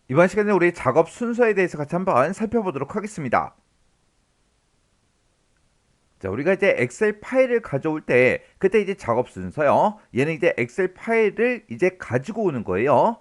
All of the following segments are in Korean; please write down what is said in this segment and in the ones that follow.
이번 시간에 우리 작업 순서에 대해서 같이 한번 살펴보도록 하겠습니다. 자, 우리가 이제 엑셀 파일을 가져올 때 그때 이제 작업 순서요. 얘는 이제 엑셀 파일을 이제 가지고 오는 거예요.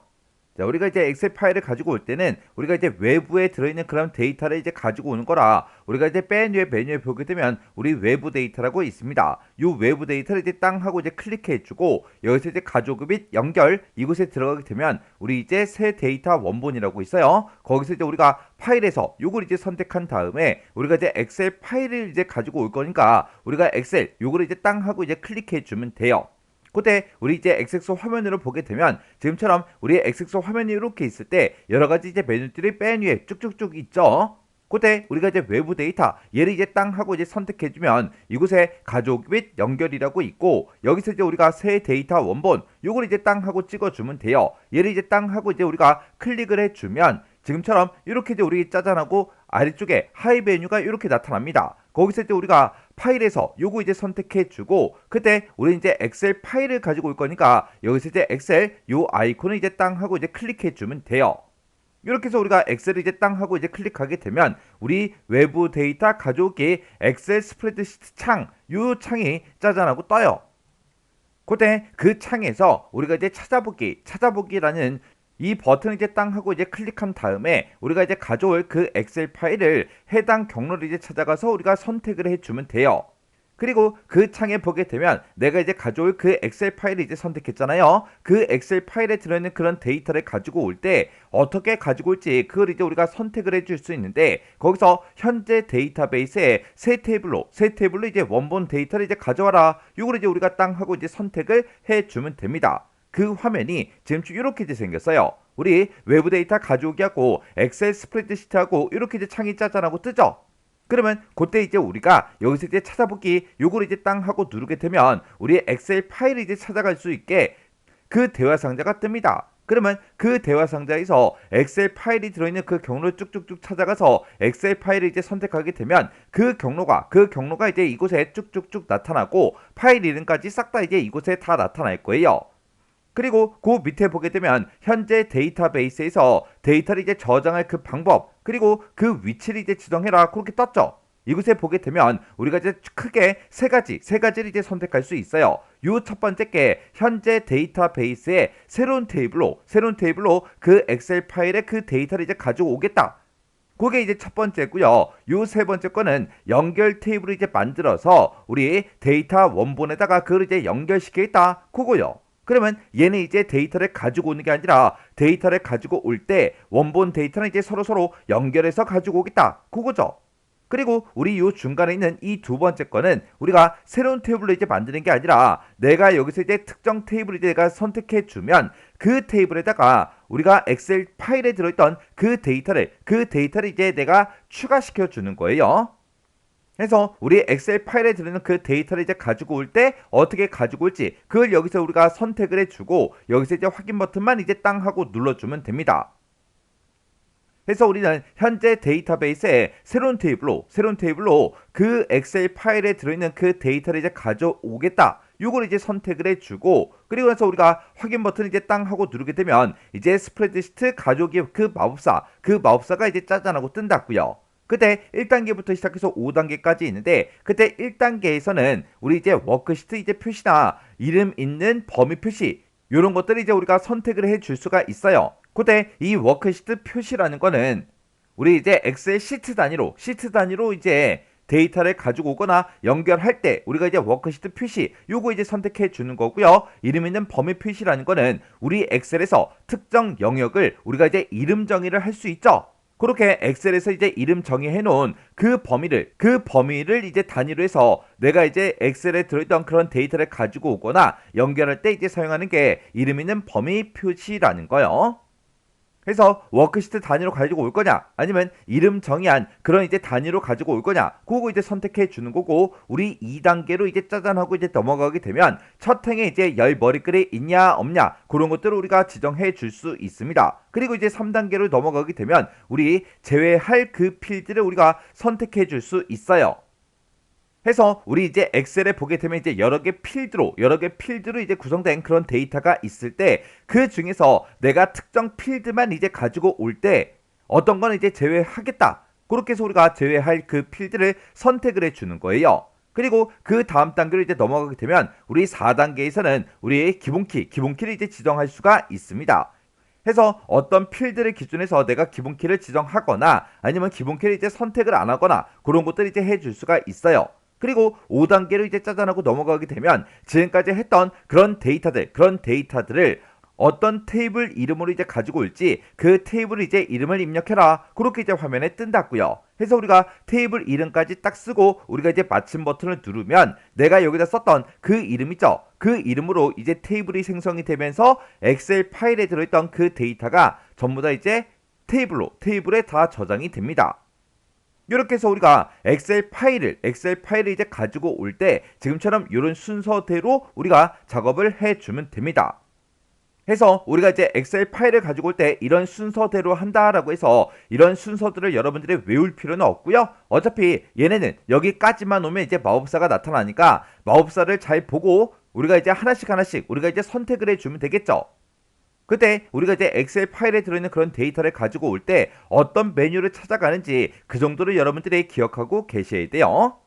자, 우리가 이제 엑셀 파일을 가지고 올 때는 우리가 이제 외부에 들어있는 그런 데이터를 이제 가지고 오는 거라 우리가 이제 맨 위에 메뉴에 보게 되면 우리 외부 데이터라고 있습니다. 이 외부 데이터를 이제 땅 하고 이제 클릭해주고 여기서 이제 가져오기 및 연결 이곳에 들어가게 되면 우리 이제 새 데이터 원본이라고 있어요. 거기서 이제 우리가 파일에서 요걸 이제 선택한 다음에 우리가 이제 엑셀 파일을 이제 가지고 올 거니까 우리가 엑셀 요거를 이제 땅 하고 이제 클릭해주면 돼요. 그때 우리 이제 엑섹스 화면으로 보게 되면 지금처럼 우리 엑섹스 화면이 이렇게 있을 때 여러 가지 이제 메뉴들이 맨 위에 쭉쭉쭉 있죠. 그때 우리가 이제 외부 데이터 얘를 이제 땅 하고 이제 선택해주면 이곳에 가족 및 연결이라고 있고 여기서 이제 우리가 새 데이터 원본 요걸 이제 땅 하고 찍어주면 돼요. 얘를 이제 땅 하고 이제 우리가 클릭을 해주면 지금처럼 이렇게 이제 우리 짜잔하고 아래쪽에 하이 메뉴가 이렇게 나타납니다. 거기서 이제 우리가 파일에서 요거 이제 선택해 주고 그때 우리 이제 엑셀 파일을 가지고 올 거니까 여기서 이제 엑셀 요 아이콘을 이제 땅 하고 이제 클릭해 주면 돼요. 이렇게 해서 우리가 엑셀을 이제 땅 하고 이제 클릭하게 되면 우리 외부 데이터 가져오기 엑셀 스프레드시트 창 요 창이 짜잔하고 떠요. 그때 그 창에서 우리가 이제 찾아보기라는 이 버튼을 이제 땅 하고 이제 클릭한 다음에 우리가 이제 가져올 그 엑셀 파일을 해당 경로를 이제 찾아가서 우리가 선택을 해주면 돼요. 그리고 그 창에 보게 되면 내가 이제 가져올 그 엑셀 파일을 이제 선택했잖아요. 그 엑셀 파일에 들어있는 그런 데이터를 가지고 올 때 어떻게 가지고 올지 그걸 이제 우리가 선택을 해줄 수 있는데 거기서 현재 데이터베이스에 새 테이블로 이제 원본 데이터를 이제 가져와라. 이걸 이제 우리가 땅 하고 이제 선택을 해주면 됩니다. 그 화면이 지금 이렇게 이제 생겼어요. 우리 외부 데이터 가져오기하고 엑셀 스프레드시트하고 이렇게 이제 창이 짜잔하고 뜨죠. 그러면 그때 이제 우리가 여기서 이제 찾아보기 요거를 이제 땅 하고 누르게 되면 우리 엑셀 파일을 이제 찾아갈 수 있게 그 대화 상자가 뜹니다. 그러면 그 대화 상자에서 엑셀 파일이 들어있는 그 경로를 쭉쭉쭉 찾아가서 엑셀 파일을 이제 선택하게 되면 그 경로가 이제 이곳에 쭉쭉쭉 나타나고 파일 이름까지 싹 다 이제 이곳에 다 나타날 거예요. 그리고 그 밑에 보게 되면 현재 데이터베이스에서 데이터를 이제 저장할 그 방법 그리고 그 위치를 이제 지정해라 그렇게 떴죠. 이곳에 보게 되면 우리가 이제 크게 세 가지를 이제 선택할 수 있어요. 요 첫 번째 게 현재 데이터베이스에 새로운 테이블로 그 엑셀 파일에 그 데이터를 이제 가지고 오겠다. 그게 이제 첫 번째고요. 요 세 번째 거는 연결 테이블을 이제 만들어서 우리 데이터 원본에다가 그걸 이제 연결시키겠다. 그거요. 그러면 얘는 이제 데이터를 가지고 오는 게 아니라 데이터를 가지고 올 때 원본 데이터는 이제 서로 연결해서 가지고 오겠다. 그거죠. 그리고 우리 요 중간에 있는 이 두 번째 거는 우리가 새로운 테이블로 이제 만드는 게 아니라 내가 여기서 이제 특정 테이블을 이제 내가 선택해 주면 그 테이블에다가 우리가 엑셀 파일에 들어있던 그 데이터를 이제 내가 추가시켜 주는 거예요. 그래서 우리 엑셀 파일에 들어있는 그 데이터를 이제 가지고 올 때 어떻게 가지고 올지 그걸 여기서 우리가 선택을 해주고 여기서 이제 확인 버튼만 이제 땅 하고 눌러주면 됩니다. 그래서 우리는 현재 데이터베이스에 새로운 테이블로 그 엑셀 파일에 들어있는 그 데이터를 이제 가져오겠다. 요걸 이제 선택을 해주고 그리고 나서 우리가 확인 버튼을 이제 땅 하고 누르게 되면 이제 스프레드시트 가져오기 그 마법사가 이제 짜잔하고 뜬다고요. 그때 1단계부터 시작해서 5단계까지 있는데 그때 1단계에서는 우리 이제 워크시트 이제 표시나 이름 있는 범위 표시 이런 것들을 이제 우리가 선택을 해줄 수가 있어요. 그때 이 워크시트 표시라는 거는 우리 이제 엑셀 시트 단위로 이제 데이터를 가지고 오거나 연결할 때 우리가 이제 워크시트 표시 요거 이제 선택해 주는 거고요. 이름 있는 범위 표시라는 거는 우리 엑셀에서 특정 영역을 우리가 이제 이름 정의를 할 수 있죠. 그렇게 엑셀에서 이제 이름 정의해 놓은 그 범위를 이제 단위로 해서 내가 이제 엑셀에 들어있던 그런 데이터를 가지고 오거나 연결할 때 이제 사용하는 게 이름 있는 범위 표시라는 거요. 그래서 워크시트 단위로 가지고 올 거냐 아니면 이름 정의한 그런 이제 단위로 가지고 올 거냐 그거 이제 선택해 주는 거고 우리 2단계로 이제 짜잔하고 이제 넘어가게 되면 첫 행에 이제 열 머리글이 있냐 없냐 그런 것들을 우리가 지정해 줄 수 있습니다. 그리고 이제 3단계로 넘어가게 되면 우리 제외할 그 필드를 우리가 선택해 줄 수 있어요. 해서 우리 이제 엑셀에 보게 되면 이제 여러 개 필드로 이제 구성된 그런 데이터가 있을 때 그 중에서 내가 특정 필드만 이제 가지고 올 때 어떤 거는 이제 제외하겠다. 그렇게 해서 우리가 제외할 그 필드를 선택을 해 주는 거예요. 그리고 그 다음 단계로 이제 넘어가게 되면 우리 4단계에서는 우리의 기본키를 이제 지정할 수가 있습니다. 해서 어떤 필드를 기준해서 내가 기본키를 지정하거나 아니면 기본키를 이제 선택을 안 하거나 그런 것들을 이제 해줄 수가 있어요. 그리고 5단계로 이제 짜잔하고 넘어가게 되면 지금까지 했던 그런 데이터들을 어떤 테이블 이름으로 이제 가지고 올지 그 테이블 이제 이름을 입력해라. 그렇게 이제 화면에 뜬다고요. 해서 우리가 테이블 이름까지 딱 쓰고 우리가 이제 마침 버튼을 누르면 내가 여기다 썼던 그 이름 있죠. 그 이름으로 이제 테이블이 생성이 되면서 엑셀 파일에 들어있던 그 데이터가 전부 다 이제 테이블에 다 저장이 됩니다. 이렇게 해서 우리가 엑셀 파일을 이제 가지고 올 때 지금처럼 이런 순서대로 우리가 작업을 해주면 됩니다. 해서 우리가 이제 엑셀 파일을 가지고 올 때 이런 순서대로 한다라고 해서 이런 순서들을 여러분들이 외울 필요는 없고요. 어차피 얘네는 여기까지만 오면 이제 마법사가 나타나니까 마법사를 잘 보고 우리가 이제 하나씩 우리가 이제 선택을 해주면 되겠죠. 그때 우리가 이제 엑셀 파일에 들어있는 그런 데이터를 가지고 올 때 어떤 메뉴를 찾아가는지 그 정도를 여러분들이 기억하고 계셔야 돼요.